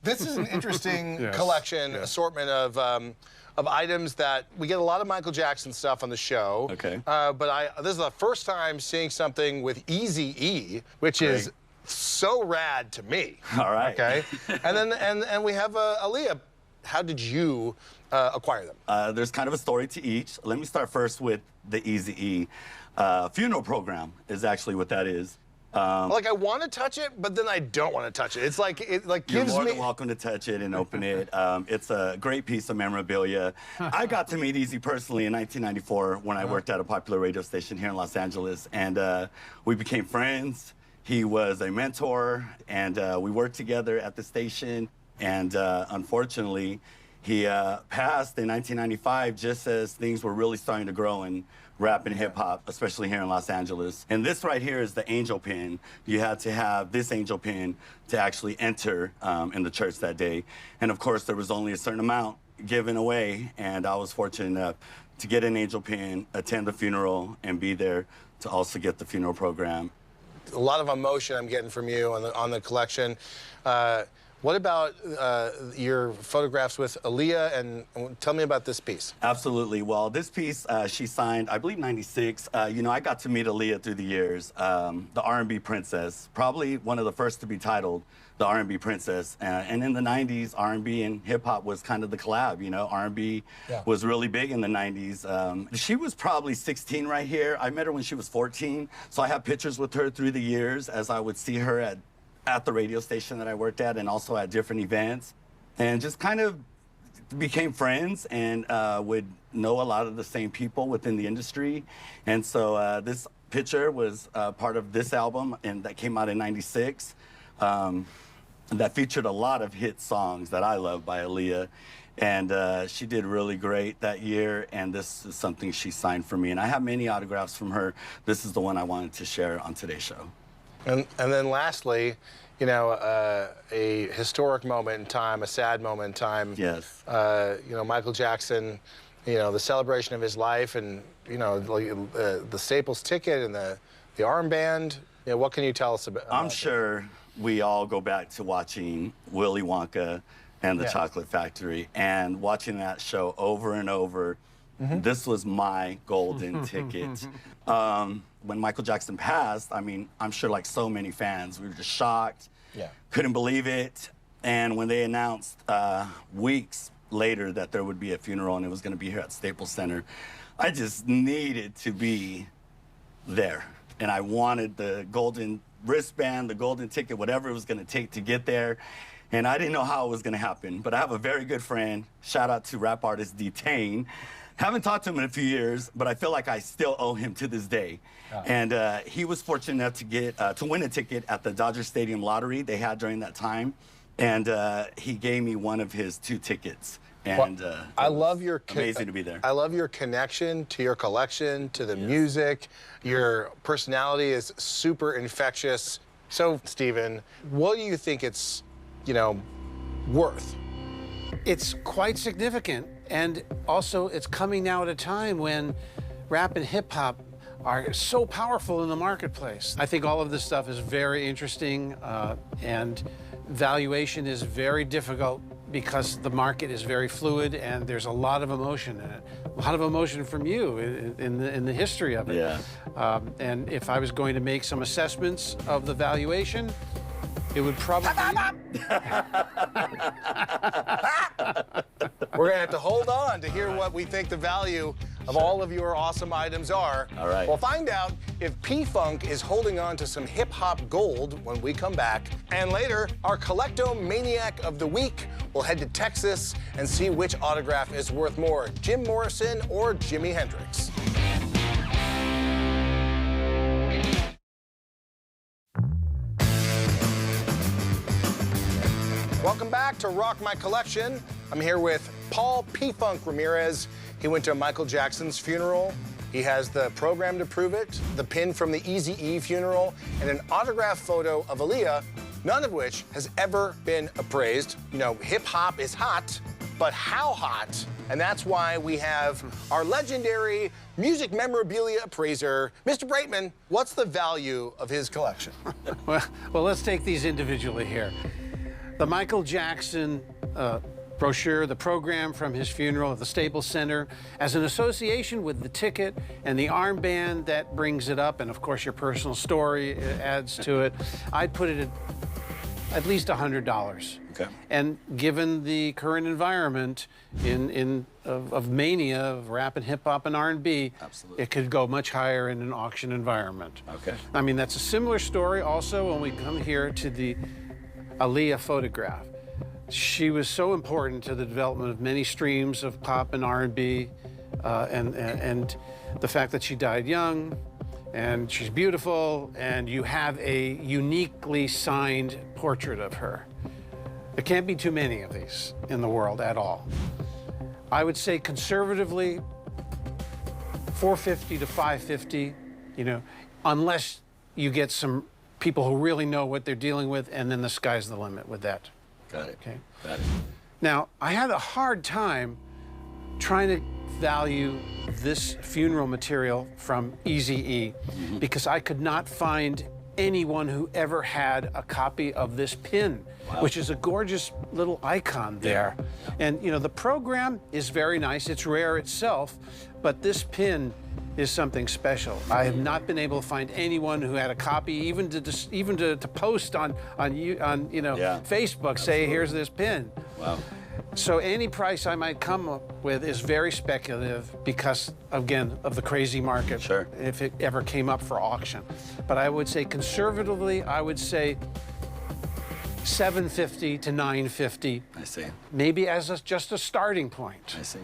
This is an interesting Yes, collection, yes. assortment of items that we get a lot of Michael Jackson stuff on the show. Okay. But this is the first time seeing something with Eazy, which is so rad to me. All right. Okay. And then and we have Aaliyah. How did you acquire them? There's kind of a story to each. Let me start first with the Eazy funeral program is actually what that is. Like I want to touch it, but then I don't want to touch it. It's like You're gives more me. than welcome to touch it and open it. It's a great piece of memorabilia. I got to meet Eazy personally in 1994 when I worked at a popular radio station here in Los Angeles, and we became friends. He was a mentor, and we worked together at the station. And unfortunately, he passed in 1995 just as things were really starting to grow in rap and hip-hop, especially here in Los Angeles. And this right here is the angel pin. You had to have this angel pin to actually enter in the church that day. And of course, there was only a certain amount given away, and I was fortunate enough to get an angel pin, attend the funeral, and be there to also get the funeral program. A lot of emotion I'm getting from you on the collection. What about your photographs with Aaliyah, and tell me about this piece. Absolutely. Well, this piece she signed, I believe, 96. You know, I got to meet Aaliyah through the years, the R&B princess, probably one of the first to be titled the R&B princess. And in the 90s, R&B and hip-hop was kind of the collab, you know. R&B was really big in the 90s. She was probably 16 right here. I met her when she was 14, so I have pictures with her through the years as I would see her at the radio station that I worked at and also at different events, and just kind of became friends and would know a lot of the same people within the industry. And so this picture was part of this album, and that came out in '96. That featured a lot of hit songs that I love by Aaliyah. And she did really great that year, and this is something she signed for me. And I have many autographs from her. This is the one I wanted to share on today's show. And then lastly, you know, a historic moment in time, a sad moment in time. Yes. You know, Michael Jackson, you know, the celebration of his life, and, you know, the Staples ticket and the armband. You know, what can you tell us about I'm sure we all go back to watching Willy Wonka and the Chocolate Factory, and watching that show over and over. This was my golden ticket. When Michael Jackson passed, I mean, I'm sure like so many fans, we were just shocked, couldn't believe it. And when they announced weeks later that there would be a funeral and it was gonna be here at Staples Center, I just needed to be there. And I wanted the golden wristband, the golden ticket, whatever it was gonna take to get there. And I didn't know how it was gonna happen, but I have a very good friend, shout out to rap artist D-Tain. Haven't talked to him in a few years, but I feel like I still owe him to this day. And he was fortunate enough to get to win a ticket at the Dodger Stadium lottery they had during that time, and he gave me one of his 2 tickets. And I love your amazing to be there. I love your connection to your collection, to the music. Your personality is super infectious. So, Steven, what do you think it's, you know, worth? It's quite significant, and also it's coming now at a time when rap and hip-hop are so powerful in the marketplace. I think all of this stuff is very interesting, and valuation is very difficult because the market is very fluid and there's a lot of emotion in it. A lot of emotion from you in the history of it. Yeah. And if I was going to make some assessments of the valuation, it would probably We're gonna have to hold on to hear what we think the value of all of your awesome items are. All right. We'll find out if P-Funk is holding on to some hip-hop gold when we come back. And later, our Collectomaniac of the Week will head to Texas and see which autograph is worth more, Jim Morrison or Jimi Hendrix. Welcome back to Rock My Collection. I'm here with Paul P-Funk Ramirez. He went to Michael Jackson's funeral. He has the program to prove it, the pin from the Eazy funeral, and an autographed photo of Aaliyah, none of which has ever been appraised. You know, hip-hop is hot, but how hot? And that's why we have our legendary music memorabilia appraiser, Mr. Braitman. What's the value of his collection? well, let's take these individually here. The Michael Jackson brochure, the program from his funeral at the Staples Center, as an association with the ticket and the armband that brings it up, and of course your personal story adds to it, I'd put it at least $100. Okay. And given the current environment of mania of rap and hip hop and R&B, Absolutely. it could go much higher in an auction environment. Okay. I mean, that's a similar story also when we come here to the Aaliyah photograph. She was so important to the development of many streams of pop and R&B, and the fact that she died young, and she's beautiful, and you have a uniquely signed portrait of her. There can't be too many of these in the world at all. I would say conservatively, $450 to $550, you know, unless you get some people who really know what they're dealing with, and then the sky's the limit with that. Got it. Okay. Got it. Now, I had a hard time trying to value this funeral material from Eazy because I could not find anyone who ever had a copy of this pin, which is a gorgeous little icon there. And, you know, the program is very nice. It's rare itself, but this pin is something special. I have not been able to find anyone who had a copy, even to post on Facebook, say, here's this pin. Wow. So any price I might come up with is very speculative because, again, of the crazy market. Sure. If it ever came up for auction. But I would say conservatively, I would say $750 to $950. I see. Maybe as just a starting point. I see.